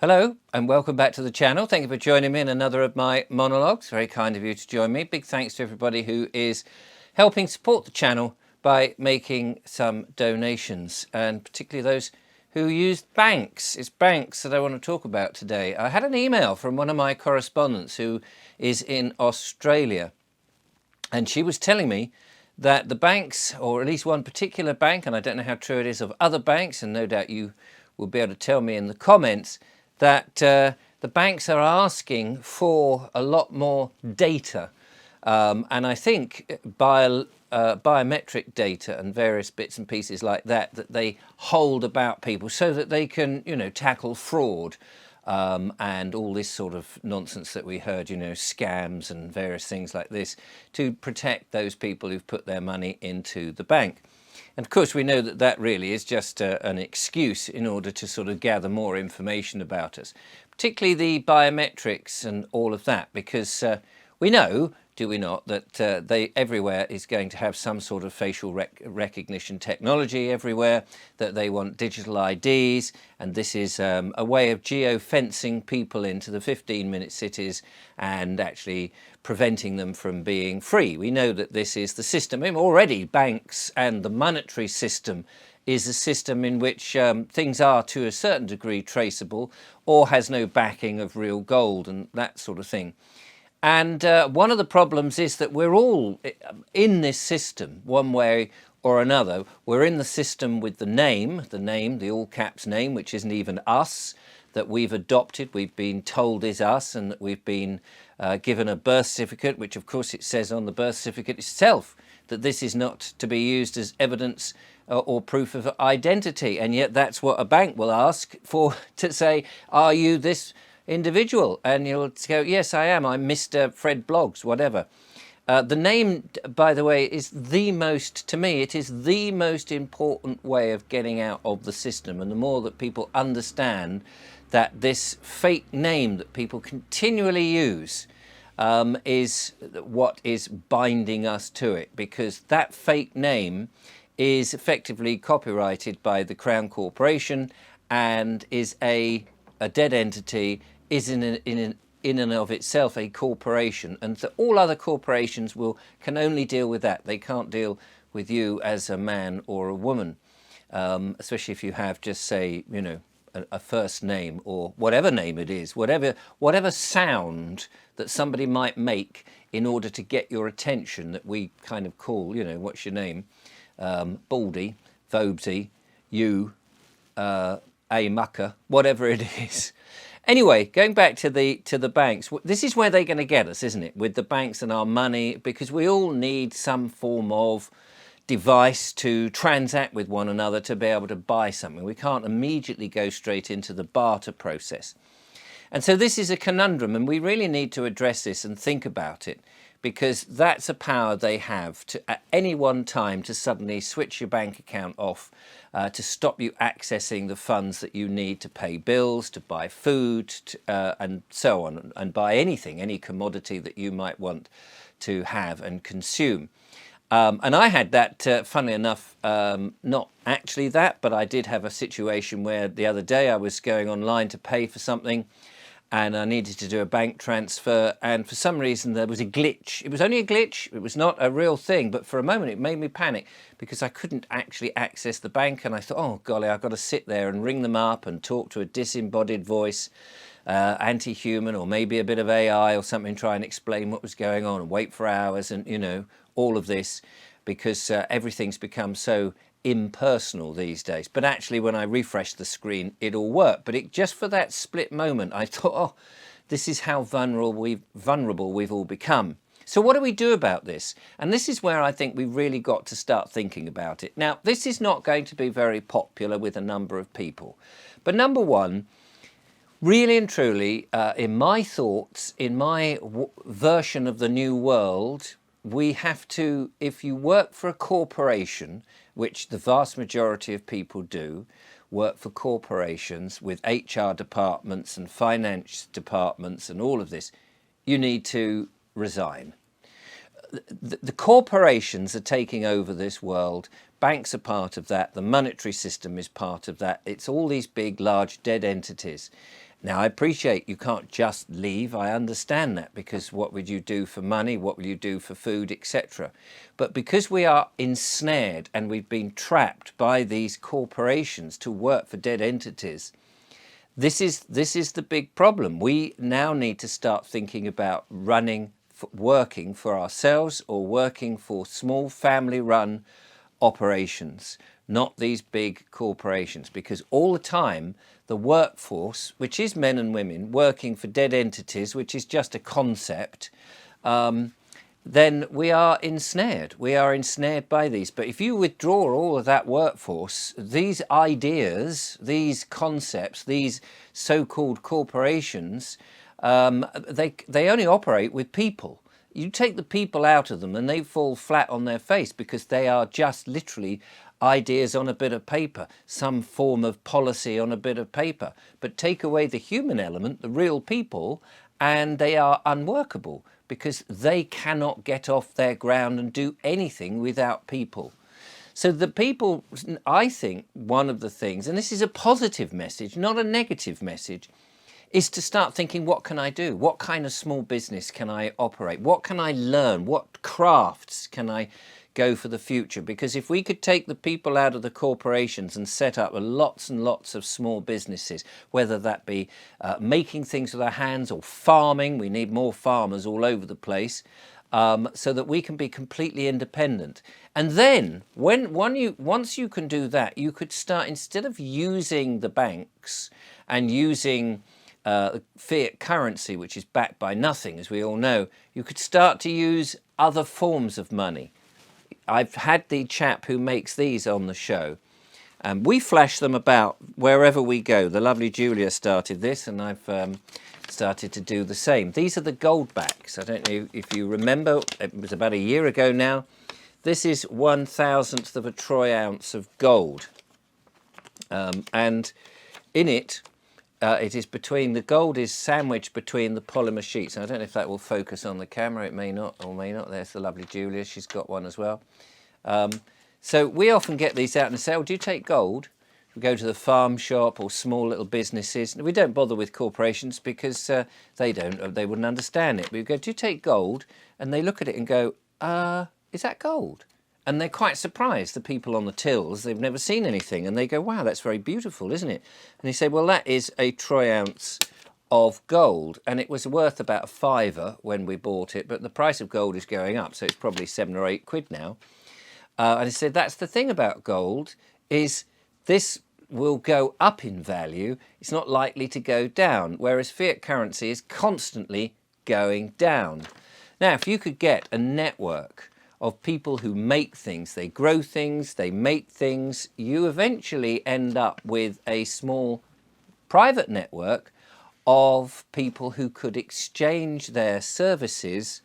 Hello and welcome back to the channel. Thank you for joining me in another of my monologues. Very kind of you to join me. Big thanks to everybody who is helping support the channel by making some donations, and particularly those who use banks. It's banks that I want to talk about today. I had an email from one of my correspondents who is in Australia, and she was telling me that the banks, or at least one particular bank, and I don't know how true it is of other banks, and no doubt you will be able to tell me in the comments, that the banks are asking for a lot more data. And I think biometric data and various bits and pieces like that they hold about people so that they can, tackle fraud and all this sort of nonsense that we heard, scams and various things like this, to protect those people who've put their money into the bank. And of course, we know that that really is just an excuse in order to sort of gather more information about us, particularly the biometrics and all of that, because we know, do we not, that they everywhere is going to have some sort of facial recognition technology everywhere, that they want digital IDs, and this is a way of geo-fencing people into the 15-minute cities and actually preventing them from being free. We know that this is the system. I mean, already banks and the monetary system is a system in which things are to a certain degree traceable or has no backing of real gold and that sort of thing. And one of the problems is that we're all in this system one way or another. We're in the system with the name, the all caps name, which isn't even us, that we've adopted, we've been told is us, and that we've been given a birth certificate, which of course it says on the birth certificate itself that this is not to be used as evidence or proof of identity. And yet that's what a bank will ask for, to say, are you this individual? And you'll go, yes, I am. I'm Mr. Fred Bloggs, whatever. The name, by the way, is the most, to me, it is the most important way of getting out of the system. And the more that people understand that this fake name that people continually use is what is binding us to it, because that fake name is effectively copyrighted by the Crown Corporation and is a dead entity, is in and of itself a corporation, and so all other corporations can only deal with that. They can't deal with you as a man or a woman, especially if you have just, say, a first name or whatever name it is, whatever sound that somebody might make in order to get your attention, that we kind of call, what's your name, Baldy, Vobesy, you, a mucker, whatever it is. Anyway, going back to the banks, this is where they're going to get us, isn't it? With the banks and our money, because we all need some form of device to transact with one another to be able to buy something. We can't immediately go straight into the barter process. And so this is a conundrum, and we really need to address this and think about it, because that's a power they have to, at any one time, to suddenly switch your bank account off, to stop you accessing the funds that you need to pay bills, to buy food, and so on, and buy anything, any commodity that you might want to have and consume. And I had that, funnily enough, not actually that, but I did have a situation where the other day I was going online to pay for something, and I needed to do a bank transfer, and for some reason there was a glitch. It was only a glitch, it was not a real thing, but for a moment it made me panic because I couldn't actually access the bank, and I thought, oh golly, I've got to sit there and ring them up and talk to a disembodied voice, anti-human, or maybe a bit of AI or something, try and explain what was going on and wait for hours, and all of this, because everything's become so impersonal these days. But actually, when I refreshed the screen, it all worked. But just for that split moment, I thought, oh, this is how vulnerable we've all become. So what do we do about this? And this is where I think we've really got to start thinking about it. Now, this is not going to be very popular with a number of people. But number one, really and truly, in my thoughts, in my version of the new world, we have to, if you work for a corporation, which the vast majority of people do, work for corporations with HR departments and finance departments and all of this, you need to resign. The corporations are taking over this world. Banks are part of that. The monetary system is part of that. It's all these big, large, dead entities. Now, I appreciate you can't just leave. I understand that, because what would you do for money? What will you do for food, etc.? But because we are ensnared and we've been trapped by these corporations to work for dead entities, this is the big problem. We now need to start thinking about working for ourselves, or working for small family-run operations, not these big corporations, because all the time the workforce, which is men and women working for dead entities, which is just a concept, then we are ensnared. We are ensnared by these. But if you withdraw all of that workforce, these ideas, these concepts, these so-called corporations, they only operate with people. You take the people out of them and they fall flat on their face, because they are just literally ideas on a bit of paper, some form of policy on a bit of paper. But take away the human element, the real people, and they are unworkable, because they cannot get off their ground and do anything without people. So the people, I think one of the things, and this is a positive message, not a negative message, is to start thinking, what can I do? What kind of small business can I operate? What can I learn? What crafts can I go for the future? Because if we could take the people out of the corporations and set up lots and lots of small businesses, whether that be making things with our hands or farming, we need more farmers all over the place, so that we can be completely independent. And then once you can do that, you could start, instead of using the banks and using fiat currency, which is backed by nothing, as we all know, you could start to use other forms of money. I've had the chap who makes these on the show, and we flash them about wherever we go. The lovely Julia started this, and I've started to do the same. These are the gold backs. I don't know if you remember, it was about a year ago now. This is 1/1000th of a troy ounce of gold, and in it, it is between, the gold is sandwiched between the polymer sheets. I don't know if that will focus on the camera. It may not, or may not. There's the lovely Julia. She's got one as well. So we often get these out and say, oh, do you take gold? We go to the farm shop or small little businesses. We don't bother with corporations, because they wouldn't understand it. We go, do you take gold? And they look at it and go, is that gold? And they're quite surprised, the people on the tills. They've never seen anything, and they go, wow, that's very beautiful, isn't it? And they say, well, that is a troy ounce of gold, and it was worth about £5 when we bought it, but the price of gold is going up, so it's probably £7 or £8 now. And I said, that's the thing about gold, is this will go up in value. It's not likely to go down, whereas fiat currency is constantly going down. Now, if you could get a network of people who make things, they grow things, they make things, you eventually end up with a small private network of people who could exchange their services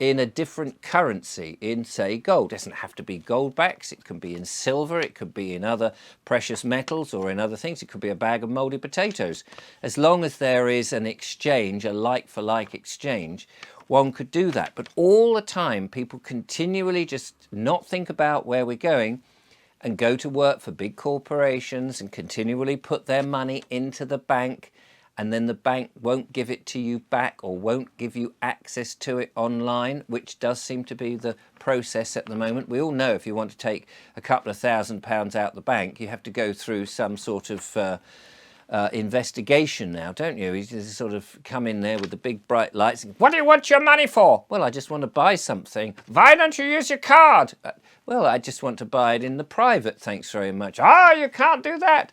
in a different currency, in, say, gold. It doesn't have to be gold backs, it can be in silver, it could be in other precious metals or in other things, it could be a bag of mouldy potatoes. As long as there is an exchange, a like-for-like exchange, one could do that. But all the time, people continually just not think about where we're going and go to work for big corporations and continually put their money into the bank, and then the bank won't give it to you back or won't give you access to it online, which does seem to be the process at the moment. We all know if you want to take a couple of £1,000 out the bank, you have to go through some sort of investigation now, don't you? You just sort of come in there with the big bright lights and, what do you want your money for? Well, I just want to buy something. Why don't you use your card? Well, I just want to buy it in the private, thanks very much. Ah, you can't do that.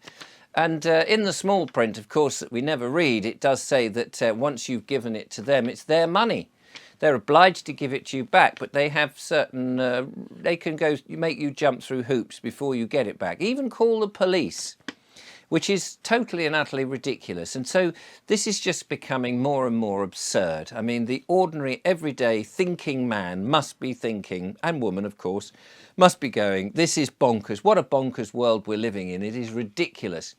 And in the small print, of course, that we never read, it does say that once you've given it to them, it's their money. They're obliged to give it to you back, but they have certain, they can make you jump through hoops before you get it back. Even call the police, which is totally and utterly ridiculous. And so this is just becoming more and more absurd. I mean, the ordinary, everyday thinking man must be thinking, and woman, of course, must be going, this is bonkers. What a bonkers world we're living in. It is ridiculous.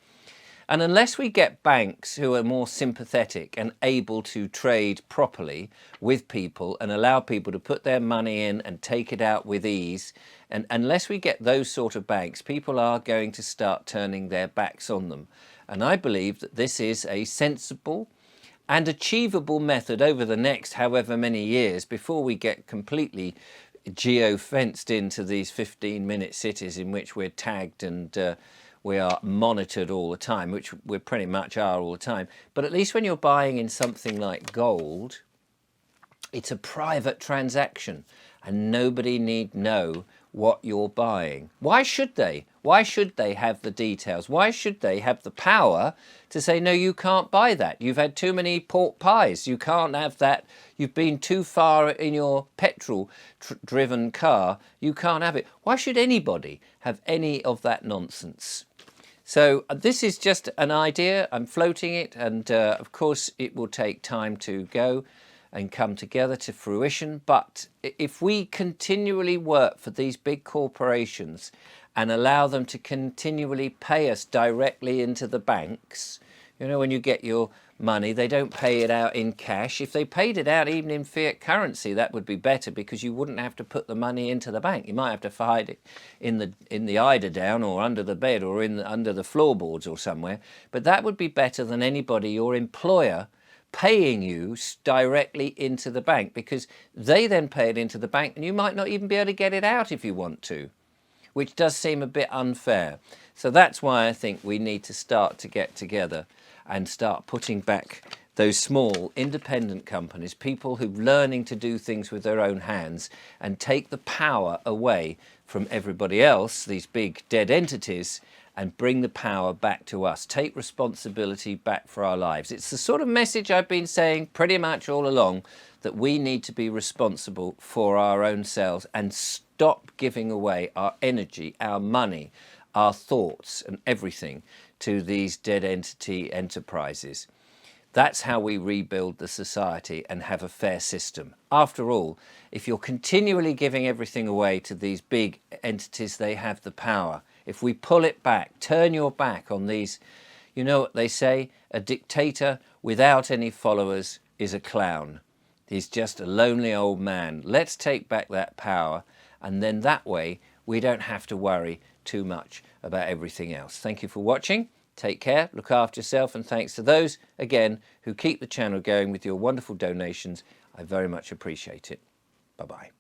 And unless we get banks who are more sympathetic and able to trade properly with people and allow people to put their money in and take it out with ease, and unless we get those sort of banks, people are going to start turning their backs on them. And I believe that this is a sensible and achievable method over the next however many years before we get completely geo-fenced into these 15-minute cities in which we're tagged and we are monitored all the time, which we pretty much are all the time. But at least when you're buying in something like gold, it's a private transaction and nobody need know what you're buying. Why should they? Why should they have the details? Why should they have the power to say, no, you can't buy that. You've had too many pork pies. You can't have that. You've been too far in your petrol-driven car. You can't have it. Why should anybody have any of that nonsense? So this is just an idea. I'm floating it, and of course it will take time to go and come together to fruition. But if we continually work for these big corporations and allow them to continually pay us directly into the banks, you know, when you get your money, they don't pay it out in cash. If they paid it out even in fiat currency, that would be better, because you wouldn't have to put the money into the bank. You might have to hide it in the eiderdown or under the bed or under the floorboards or somewhere. But that would be better than anybody, your employer, paying you directly into the bank, because they then pay it into the bank and you might not even be able to get it out if you want to, which does seem a bit unfair. So that's why I think we need to start to get together and start putting back those small independent companies, people who are learning to do things with their own hands, and take the power away from everybody else, these big dead entities, and bring the power back to us. Take responsibility back for our lives. It's the sort of message I've been saying pretty much all along, that we need to be responsible for our own selves and stop giving away our energy, our money, our thoughts and everything to these dead entity enterprises. That's how we rebuild the society and have a fair system. After all, if you're continually giving everything away to these big entities, they have the power. If we pull it back, turn your back on these, you know what they say, a dictator without any followers is a clown. He's just a lonely old man. Let's take back that power, and then that way we don't have to worry too much about everything else. Thank you for watching. Take care, look after yourself, and thanks to those, again, who keep the channel going with your wonderful donations. I very much appreciate it. Bye-bye.